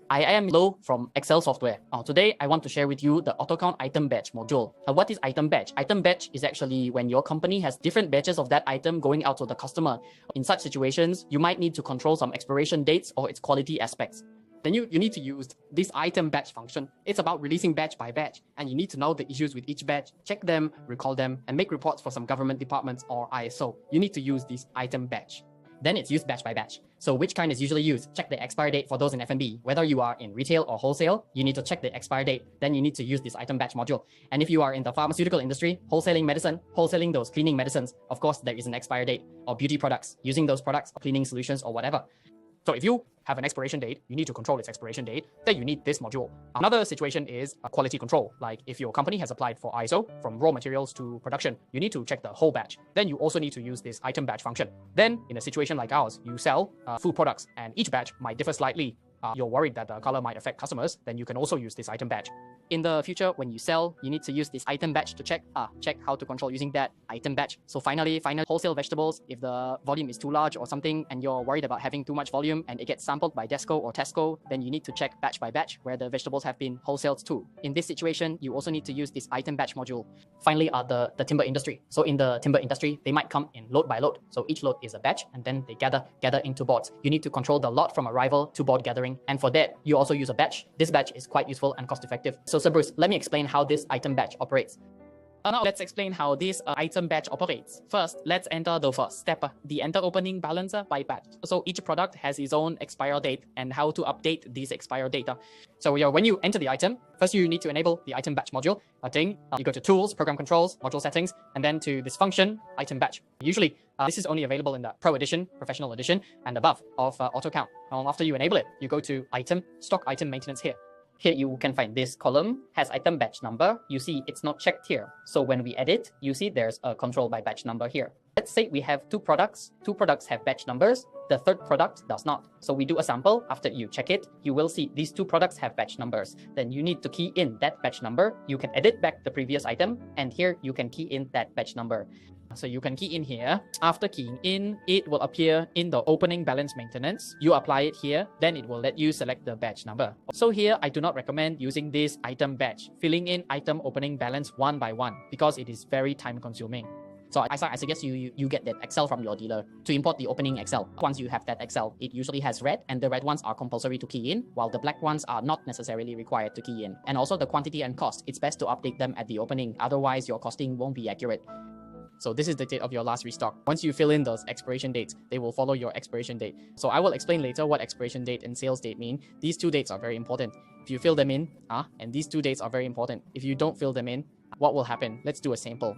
I am Lo from Excel software. Today, I want to share with you the AutoCount Item Batch module. What is item batch? Item batch is actually when your company has different batches of that item going out to the customer. In such situations, you might need to control some expiration dates or its quality aspects. Then you need to use this item batch function. It's about releasing batch by batch, and you need to know the issues with each batch, check them, recall them, and make reports for some government departments or ISO. You need to use this item batch. Then it's used batch by batch. So which kind is usually used? Check the expiry date for those in F&B. Whether you are in retail or wholesale, you need to check the expiry date. Then you need to use this item batch module. And if you are in the pharmaceutical industry, wholesaling medicine, wholesaling those cleaning medicines, of course, there is an expiry date. Or beauty products, using those products, cleaning solutions or whatever. So if you have an expiration date, you need to control its expiration date, then you need this module. Another situation is quality control. Like if your company has applied for ISO from raw materials to production, you need to check the whole batch. Then you also need to use this item batch function. Then in a situation like ours, you sell food products and each batch might differ slightly. You're worried that the color might affect customers, then you can also use this item batch. In the future, when you sell, you need to use this item batch to check how to control using that item batch. So finally, wholesale vegetables, if the volume is too large or something and you're worried about having too much volume and it gets sampled by Desco or Tesco, then you need to check batch by batch where the vegetables have been wholesaled to. In this situation, you also need to use this item batch module. Finally, the timber industry. So in the timber industry, they might come in load by load. So each load is a batch and then they gather into boards. You need to control the lot from arrival to board gathering. And for that, you also use a batch. This batch is quite useful and cost effective. So Sir Bruce, let me explain how this item batch operates. Now let's explain how this item batch operates. First, let's enter the first step, the enter opening balance by batch. So each product has its own expire date and how to update this expire data. So when you enter the item, first you need to enable the item batch module. You go to tools, program controls, module settings, and then to this function, item batch. Usually, this is only available in the Pro Edition, Professional Edition, and above of AutoCount. After you enable it, you go to item, stock item maintenance here. Here you can find this column has item batch number. You see it's not checked here. So when we edit, you see there's a control by batch number here. Let's say we have two products. Two products have batch numbers. The third product does not. So we do a sample. After you check it, you will see these two products have batch numbers. Then you need to key in that batch number. You can edit back the previous item. And here you can key in that batch number. So you can key in here. After keying in, it will appear in the opening balance maintenance. You apply it here, then it will let you select the batch number. So here, I do not recommend using this item batch, filling in item opening balance one by one, because it is very time consuming. So I suggest you get that Excel from your dealer to import the opening Excel. Once you have that Excel, it usually has red, and the red ones are compulsory to key in, while the black ones are not necessarily required to key in. And also the quantity and cost, it's best to update them at the opening, otherwise your costing won't be accurate. So this is the date of your last restock. Once you fill in those expiration dates, they will follow your expiration date. So I will explain later what expiration date and sales date mean. These two dates are very important. If you fill them in, and these two dates are very important. If you don't fill them in, what will happen? Let's do a sample.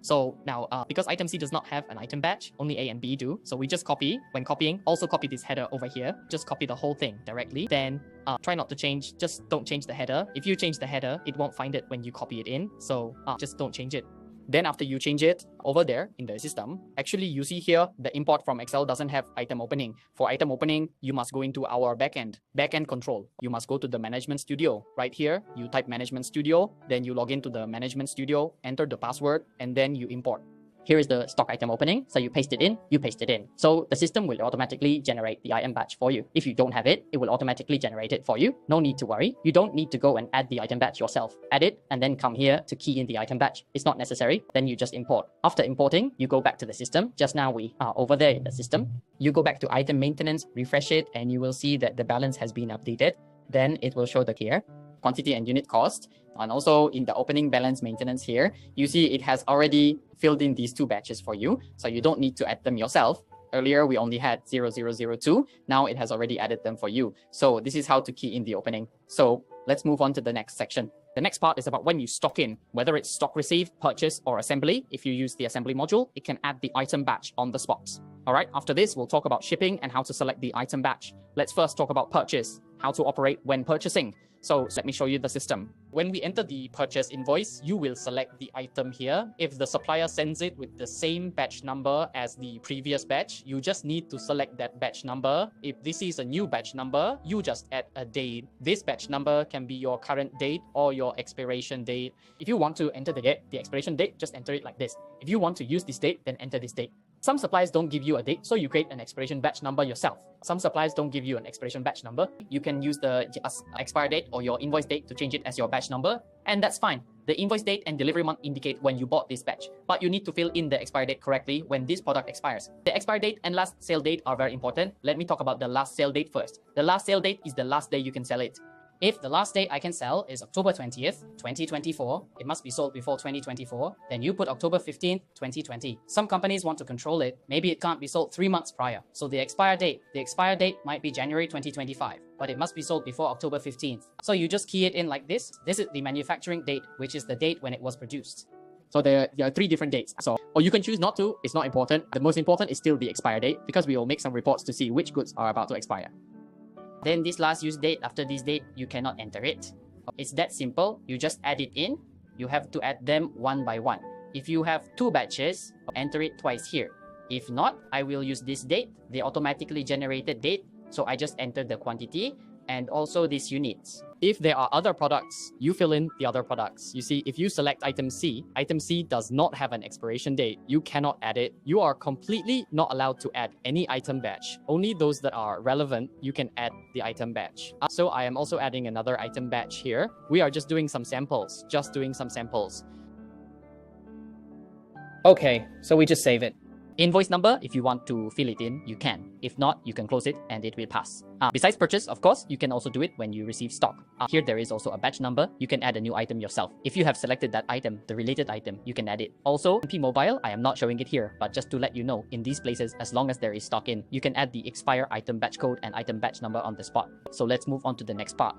So now, because item C does not have an item batch, only A and B do. So we just copy. When copying, also copy this header over here. Just copy the whole thing directly. Then try not to change. Just don't change the header. If you change the header, it won't find it when you copy it in. So just don't change it. Then after you change it over there in the system, actually you see here the import from Excel doesn't have item opening. For item opening, you must go into our backend control. You must go to the management studio. Right here, you type management studio, then you log into the management studio, enter the password, and then you import. Here is the stock item opening. So you paste it in. So the system will automatically generate the item batch for you. If you don't have it, it will automatically generate it for you. No need to worry. You don't need to go and add the item batch yourself. Add it and then come here to key in the item batch. It's not necessary. Then you just import. After importing, you go back to the system. Just now we are over there in the system. You go back to item maintenance, refresh it, and you will see that the balance has been updated. Then it will show the here, quantity and unit cost. And also in the opening balance maintenance here, you see it has already filled in these two batches for you. So you don't need to add them yourself. Earlier, we only had 0002. Now it has already added them for you. So this is how to key in the opening. So let's move on to the next section. The next part is about when you stock in, whether it's stock receive, purchase, or assembly. If you use the assembly module, it can add the item batch on the spot. All right, after this, we'll talk about shipping and how to select the item batch. Let's first talk about purchase, how to operate when purchasing. So let me show you the system. When we enter the purchase invoice, you will select the item here. If the supplier sends it with the same batch number as the previous batch, you just need to select that batch number. If this is a new batch number, you just add a date. This batch number can be your current date or your expiration date. If you want to enter the expiration date, just enter it like this. If you want to use this date, then enter this date. Some suppliers don't give you a date, so you create an expiration batch number yourself. Some suppliers don't give you an expiration batch number. You can use the expire date or your invoice date to change it as your batch number, and that's fine. The invoice date and delivery month indicate when you bought this batch, but you need to fill in the expire date correctly when this product expires. The expire date and last sale date are very important. Let me talk about the last sale date first. The last sale date is the last day you can sell it. If the last date I can sell is October 20th, 2024, it must be sold before 2024, then you put October 15th, 2020. Some companies want to control it. Maybe it can't be sold 3 months prior. So the expire date might be January 2025, but it must be sold before October 15th. So you just key it in like this. This is the manufacturing date, which is the date when it was produced. So there are 3 different dates. Or you can choose not to, it's not important. The most important is still the expire date because we will make some reports to see which goods are about to expire. Then this last use date, after this date, you cannot enter it. It's that simple. You just add it in. You have to add them one by one. If you have 2 batches, enter it twice here. If not, I will use this date, the automatically generated date. So I just enter the quantity and also these units. If there are other products, you fill in the other products. You see, if you select item C does not have an expiration date. You cannot add it. You are completely not allowed to add any item batch. Only those that are relevant, you can add the item batch. So I am also adding another item batch here. We are just doing some samples, Okay, so we just save it. Invoice number, if you want to fill it in, you can. If not, you can close it and it will pass. Besides purchase, of course, you can also do it when you receive stock. Here there is also a batch number. You can add a new item yourself. If you have selected that item, the related item, you can add it. Also, MP Mobile, I am not showing it here, but just to let you know, in these places, as long as there is stock in, you can add the expire item batch code and item batch number on the spot. So let's move on to the next part.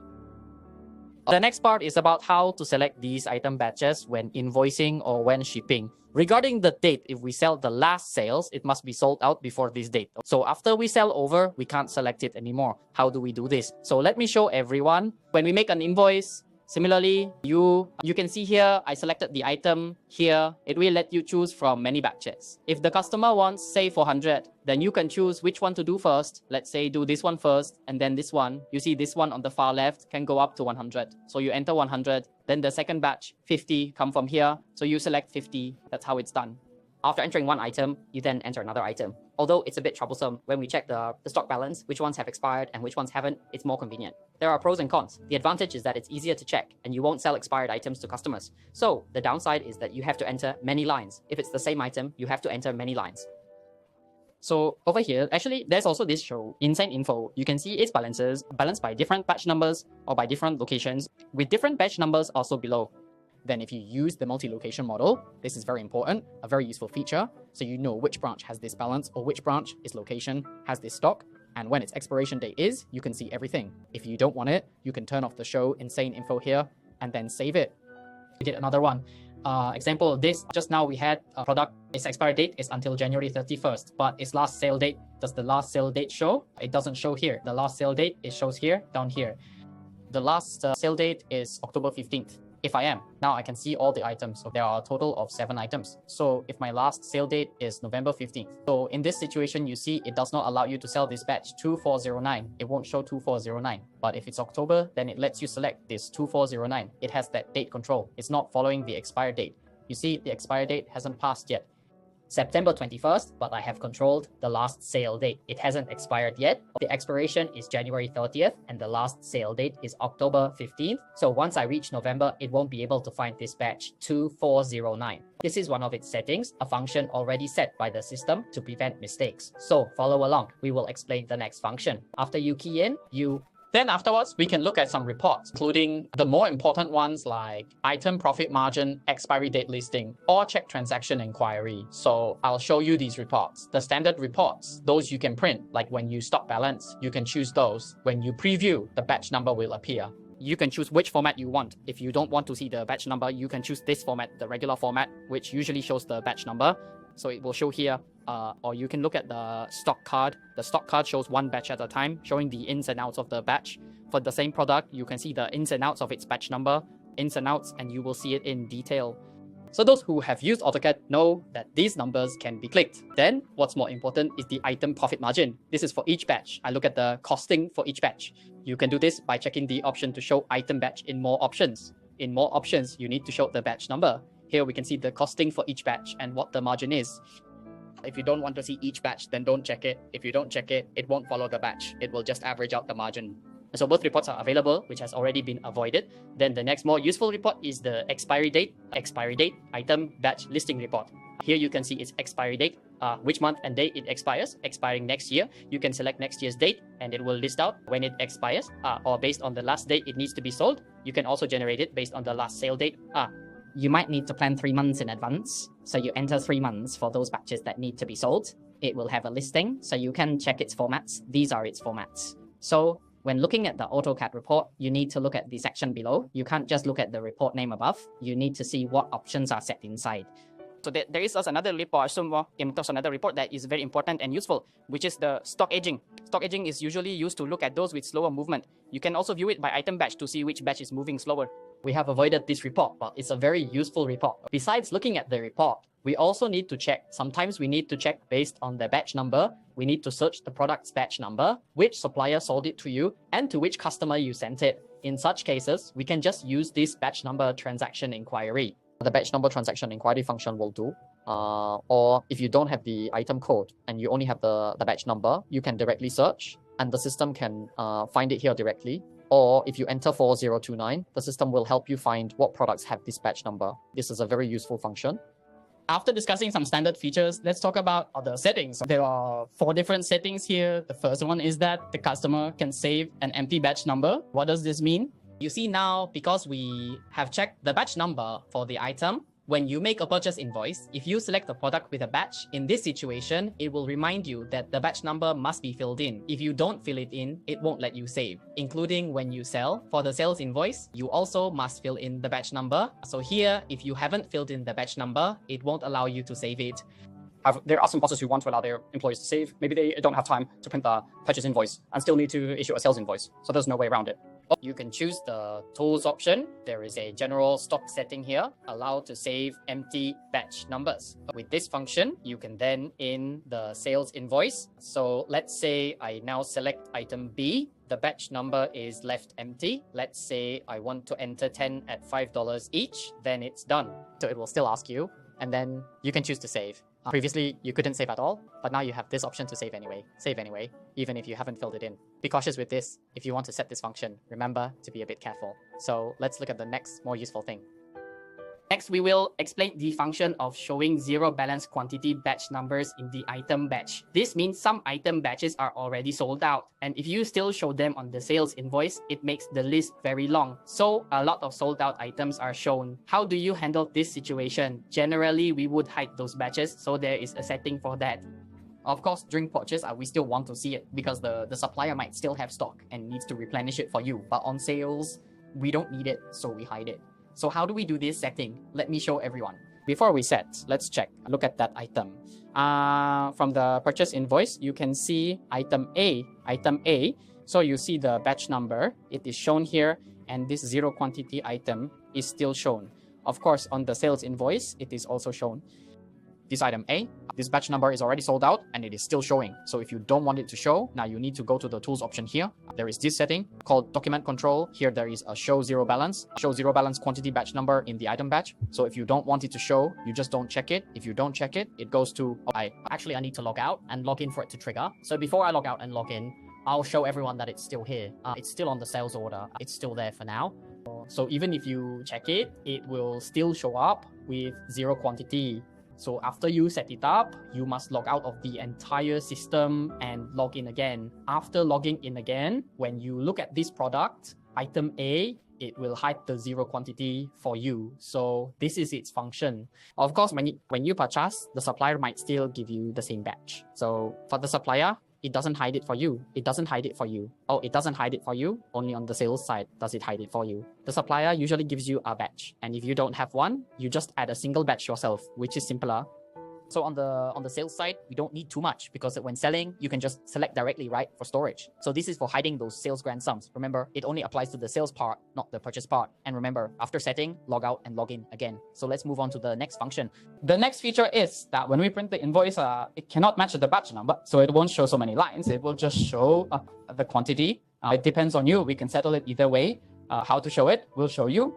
The next part is about how to select these item batches when invoicing or when shipping. Regarding the date, if we sell the last sales, it must be sold out before this date. So after we sell over, we can't select it anymore. How do we do this? So let me show everyone. When we make an invoice, similarly, you can see here, I selected the item here. It will let you choose from many batches. If the customer wants, say 400, then you can choose which one to do first. Let's say do this one first and then this one. You see this one on the far left can go up to 100. So you enter 100, then the second batch, 50, come from here. So you select 50. That's how it's done. After entering one item, you then enter another item. Although it's a bit troublesome when we check the stock balance, which ones have expired and which ones haven't, it's more convenient. There are pros and cons. The advantage is that it's easier to check and you won't sell expired items to customers. So the downside is that you have to enter many lines. If it's the same item, you have to enter many lines. So over here, actually, there's also this show, Insane Info. You can see its balances, balanced by different batch numbers or by different locations, with different batch numbers also below. Then if you use the multi-location model, this is very important, a very useful feature. So you know which branch has this balance or which branch, its location, has this stock. And when its expiration date is, you can see everything. If you don't want it, you can turn off the show Insane Info here and then save it. We did another one. Example of this, just now we had a product, its expiry date is until January 31st, but its last sale date, does the last sale date show? It doesn't show here. The last sale date, it shows here, down here. The last sale date is October 15th. If I am, now I can see all the items. So there are a total of 7 items. So if my last sale date is November 15th. So in this situation, you see it does not allow you to sell this batch 2409. It won't show 2409. But if it's October, then it lets you select this 2409. It has that date control. It's not following the expire date. You see the expire date hasn't passed yet. September 21st, but I have controlled the last sale date. It hasn't expired yet. The expiration is January 30th and the last sale date is October 15th. So once I reach November, it won't be able to find this batch 2409. This is one of its settings, a function already set by the system to prevent mistakes. So follow along. We will explain the next function. After you key in, Then afterwards, we can look at some reports, including the more important ones like item profit margin, expiry date listing, or check transaction inquiry. So I'll show you these reports. The standard reports, those you can print, like when you stock balance, you can choose those. When you preview, the batch number will appear. You can choose which format you want. If you don't want to see the batch number, you can choose this format, the regular format, which usually shows the batch number. So it will show here, or you can look at the stock card. The stock card shows one batch at a time, showing the ins and outs of the batch. For the same product, you can see the ins and outs of its batch number, ins and outs, and you will see it in detail. So those who have used AutoCAD know that these numbers can be clicked. Then, what's more important is the item profit margin. This is for each batch. I look at the costing for each batch. You can do this by checking the option to show item batch in more options. In more options, you need to show the batch number. Here we can see the costing for each batch and what the margin is. If you don't want to see each batch, then don't check it. If you don't check it, it won't follow the batch. It will just average out the margin. So both reports are available, which has already been avoided. Then the next more useful report is the expiry date item batch listing report. Here you can see its expiry date, which month and date it expires, expiring next year. You can select next year's date and it will list out when it expires, or based on the last date it needs to be sold. You can also generate it based on the last sale date. You might need to plan 3 months in advance. So you enter 3 months for those batches that need to be sold. It will have a listing, so you can check its formats. These are its formats. So when looking at the AutoCAD report, you need to look at the section below. You can't just look at the report name above. You need to see what options are set inside. So there is also another report, another report that is very important and useful, which is the stock aging. Stock aging is usually used to look at those with slower movement. You can also view it by item batch to see which batch is moving slower. We have avoided this report, but it's a very useful report. Besides looking at the report, we also need to check. Sometimes we need to check based on the batch number. We need to search the product's batch number, which supplier sold it to you, and to which customer you sent it. In such cases, we can just use this batch number transaction inquiry. The batch number transaction inquiry function will do. Or if you don't have the item code and you only have the batch number, you can directly search and the system can find it here directly. Or if you enter 4029, the system will help you find what products have this batch number. This is a very useful function. After discussing some standard features, let's talk about other settings. There are 4 different settings here. The first one is that the customer can save an empty batch number. What does this mean? You see now, because we have checked the batch number for the item, when you make a purchase invoice, if you select a product with a batch, in this situation, it will remind you that the batch number must be filled in. If you don't fill it in, it won't let you save, including when you sell. For the sales invoice, you also must fill in the batch number. So here, if you haven't filled in the batch number, it won't allow you to save it. There are some bosses who want to allow their employees to save. Maybe they don't have time to print the purchase invoice and still need to issue a sales invoice. So there's no way around it. You can choose the tools option. There is a general stock setting here, allow to save empty batch numbers. With this function, you can then in the sales invoice. So let's say I now select item B. The batch number is left empty. Let's say I want to enter 10 at $5 each. Then it's done. So it will still ask you, and then you can choose to save. Previously, you couldn't save at all, but now you have this option to save anyway. Save anyway, even if you haven't filled it in. Be cautious with this. If you want to set this function, remember to be a bit careful. So let's look at the next more useful thing. Next, we will explain the function of showing zero balance quantity batch numbers in the item batch. This means some item batches are already sold out, and if you still show them on the sales invoice, it makes the list very long. So a lot of sold out items are shown. How do you handle this situation? Generally, we would hide those batches, so there is a setting for that. Of course, during purchase, we still want to see it because the supplier might still have stock and needs to replenish it for you. But on sales, we don't need it, so we hide it. So how do we do this setting? Let me show everyone. Before we set, let's check. Look at that item. From the purchase invoice, you can see item A. So you see the batch number. It is shown here, and this zero quantity item is still shown. Of course, on the sales invoice, it is also shown. This item A, this batch number is already sold out and it is still showing. So if you don't want it to show, now you need to go to the tools option here. There is this setting called document control. Here there is a show zero balance quantity batch number in the item batch. So if you don't want it to show, you just don't check it. If you don't check it, it goes to I need to log out and log in for it to trigger. So before I log out and log in, I'll show everyone that it's still here. It's still on the sales order. It's still there for now. So even if you check it, it will still show up with zero quantity. So after you set it up, you must log out of the entire system and log in again. After logging in again, when you look at this product, item A, it will hide the zero quantity for you. So this is its function. Of course, when you purchase, the supplier might still give you the same batch. So for the supplier, it doesn't hide it for you. It doesn't hide it for you. Oh, it doesn't hide it for you. Only on the sales side does it hide it for you. The supplier usually gives you a batch. And if you don't have one, you just add a single batch yourself, which is simpler. So on the sales side, we don't need too much because when selling, you can just select directly, right, for storage. So this is for hiding those sales grand sums. Remember, it only applies to the sales part, not the purchase part. And remember, after setting, log out and log in again. So let's move on to the next function. The next feature is that when we print the invoice, it cannot match the batch number. So it won't show so many lines. It will just show the quantity. It depends on you. We can settle it either way. How to show it, we'll show you.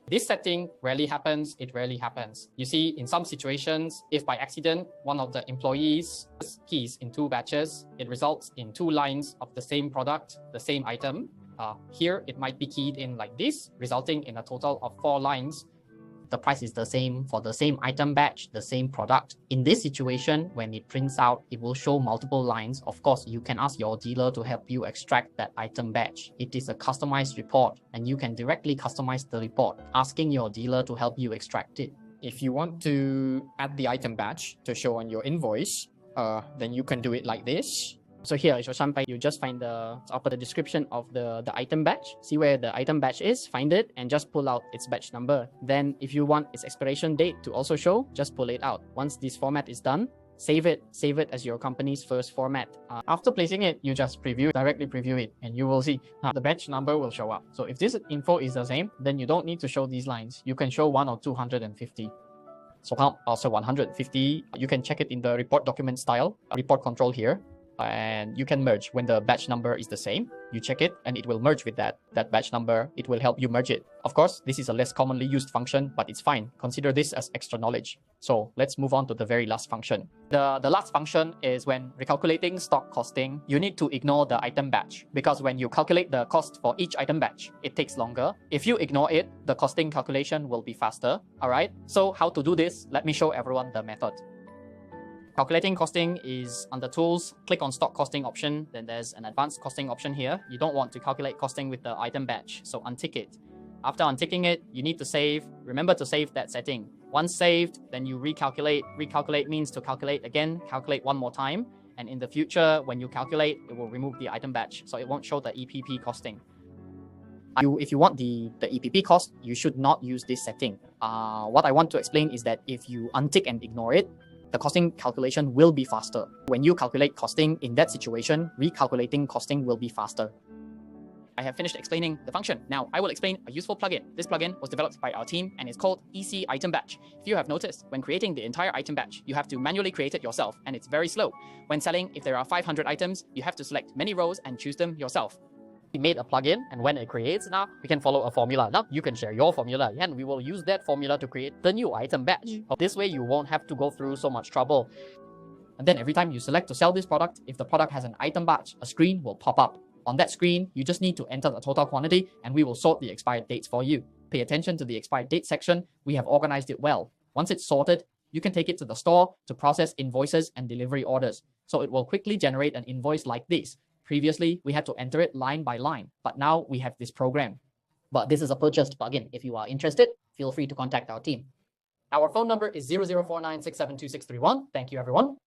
This setting rarely happens. It rarely happens. You see, in some situations, if by accident, one of the employees keys in 2 batches, it results in 2 lines of the same product, the same item. Here, it might be keyed in like this, resulting in a total of 4 lines. The price is the same for the same item batch, the same product. In this situation, when it prints out, it will show multiple lines. Of course, you can ask your dealer to help you extract that item batch. It is a customized report, and you can directly customize the report, asking your dealer to help you extract it. If you want to add the item batch to show on your invoice, then you can do it like this. So here is your sampai, you just find the upper the description of the item batch, see where the item batch is, find it, and just pull out its batch number. Then if you want its expiration date to also show, just pull it out. Once this format is done, save it as your company's first format. After placing it, you just directly preview it, and you will see the batch number will show up. So if this info is the same, then you don't need to show these lines. You can show 1 or 250. So also 150, you can check it in the report document style, report control here. And you can merge when the batch number is the same. You check it and it will merge with that batch number. It will help you merge it. Of course, this is a less commonly used function, but it's fine. Consider this as extra knowledge. So let's move on to the very last function. The last function is when recalculating stock costing, you need to ignore the item batch, because when you calculate the cost for each item batch, it takes longer. If you ignore it, the costing calculation will be faster. All right. So how to do this? Let me show everyone the method. Calculating costing is under Tools, click on Stock Costing option, then there's an Advanced Costing option here. You don't want to calculate costing with the item batch, so untick it. After unticking it, you need to save. Remember to save that setting. Once saved, then you recalculate. Recalculate means to calculate again, calculate one more time, and in the future, when you calculate, it will remove the item batch, so it won't show the EPP costing. If you want the EPP cost, you should not use this setting. What I want to explain is that if you untick and ignore it, the costing calculation will be faster. When you calculate costing in that situation, recalculating costing will be faster. I have finished explaining the function. Now I will explain a useful plugin. This plugin was developed by our team and is called EC Item Batch. If you have noticed, when creating the entire item batch, you have to manually create it yourself, and it's very slow. When selling, if there are 500 items, you have to select many rows and choose them yourself. We made a plugin, and when it creates now, we can follow a formula. Now you can share your formula, and we will use that formula to create the new item batch. This way you won't have to go through so much trouble. And then every time you select to sell this product, if the product has an item batch, a screen will pop up. On that screen, you just need to enter the total quantity, and we will sort the expired dates for you. Pay attention to the expired date section. We have organized it well. Once it's sorted, you can take it to the store to process invoices and delivery orders. So it will quickly generate an invoice like this. Previously, we had to enter it line by line, but now we have this program. But this is a purchased plugin. If you are interested, feel free to contact our team. Our phone number is 0049672631. Thank you, everyone.